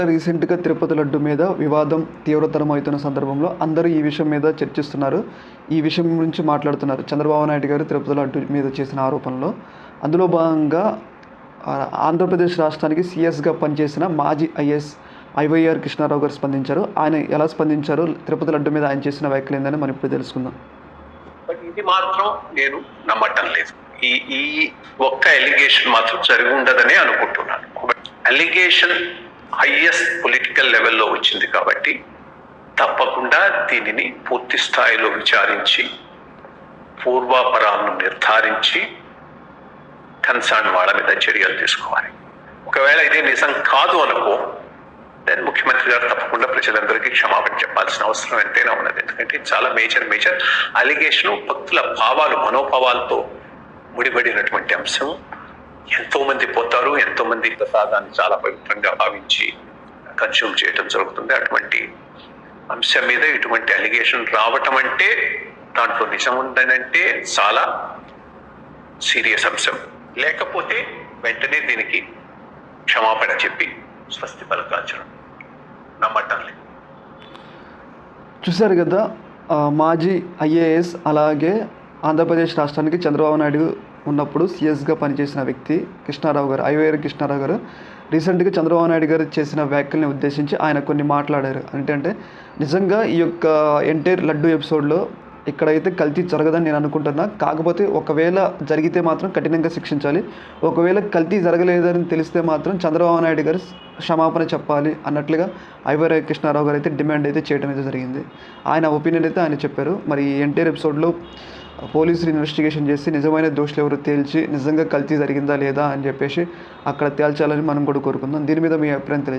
రీసెంట్‌గా తిరుపతి లడ్డు మీద వివాదం తీవ్రతరం అవుతున్న సందర్భంలో అందరూ ఈ విషయం మీద చర్చిస్తున్నారు. ఈ విషయం గురించి మాట్లాడుతున్నారు. చంద్రబాబు నాయుడు గారు తిరుపతి లడ్డు మీద చేసిన ఆరోపణలో. అందులో భాగంగా ఆంధ్రప్రదేశ్ రాష్ట్రానికి సీఎస్‌గా పనిచేసిన మాజీ ఐఏఎస్ ఐవైఆర్ కృష్ణారావు గారు స్పందించారు. ఆయన ఎలా స్పందించారో, తిరుపతి లడ్డు మీద ఆయన చేసిన వ్యాఖ్యలు ఏందని మనం ఇప్పుడు తెలుసుకుందాం. బట్ ఇది మాత్రం నేను నమ్మటం లేదు. ఈ ఈ ఒక్క ఎలిగేషన్ మాత్రం జరిగి ఉండదని అనుకుంటున్నాను. ఎలిగేషన్ హైయెస్ట్ పొలిటికల్ లెవెల్లో వచ్చింది కాబట్టి తప్పకుండా దీనిని పూర్తి స్థాయిలో విచారించి పూర్వాపరాలను నిర్ధారించి కన్సర్న్ వాళ్ళ మీద చర్యలు తీసుకోవాలి. ఒకవేళ ఇది నిజం కాదు అనుకో, దెన్ ముఖ్యమంత్రి గారు తప్పకుండా ప్రజలందరికీ క్షమాపణ చెప్పాల్సిన అవసరం ఎంతైనా ఉన్నది. ఎందుకంటే చాలా మేజర్ అలిగేషన్ భక్తుల భావాలు, మనోభావాలతో ముడిపడినటువంటి అంశం. ఎంతో మంది పోతారు, ఎంతో మంది ప్రసాదాన్ని చాలా పవిత్రంగా భావించి కన్స్యూమ్ చేయడం జరుగుతుంది. అటువంటి అంశం మీద ఇటువంటి అలిగేషన్ రావటం అంటే, దాంట్లో నిజం ఉందనంటే చాలా సీరియస్ అంశం. లేకపోతే వెంటనే దీనికి క్షమాపణ చెప్పి స్వస్తి పలకాల్చడం నమ్మటం లేదు. చూశారు కదా, మాజీ ఐఏఎస్ అలాగే ఆంధ్రప్రదేశ్ రాష్ట్రానికి చంద్రబాబు నాయుడు ఉన్నప్పుడు సీఎస్గా పనిచేసిన వ్యక్తి కృష్ణారావు గారు, ఐవైఆర్ కృష్ణారావు గారు రీసెంట్గా చంద్రబాబు నాయుడు గారు చేసిన వ్యాఖ్యల్ని ఉద్దేశించి ఆయన కొన్ని మాట్లాడారు. అంటే నిజంగా ఈ యొక్క ఎంటైర్ లడ్డు ఎపిసోడ్లో ఇక్కడైతే కల్తీ జరగదని నేను అనుకుంటున్నా. కాకపోతే ఒకవేళ జరిగితే మాత్రం కఠినంగా శిక్షించాలి. ఒకవేళ కల్తీ జరగలేదని తెలిస్తే మాత్రం చంద్రబాబు నాయుడు గారు క్షమాపణ చెప్పాలి అన్నట్లుగా ఐవైఆర్ కృష్ణారావు గారు అయితే డిమాండ్ అయితే చేయడం అయితే జరిగింది. ఆయన ఒపీనియన్ అయితే ఆయన చెప్పారు. మరి ఈ ఎంటైర్ ఎపిసోడ్లో పోలీసులు ఇన్వెస్టిగేషన్ చేసి నిజమైన దోషులు ఎవరు తేల్చి నిజంగా కల్తీ జరిగిందా లేదా అని చెప్పేసి అక్కడ తేల్చాలని మనం కూడా కోరుకుందాం. దీని మీద మీ అభిప్రాయం తెలియజేయండి.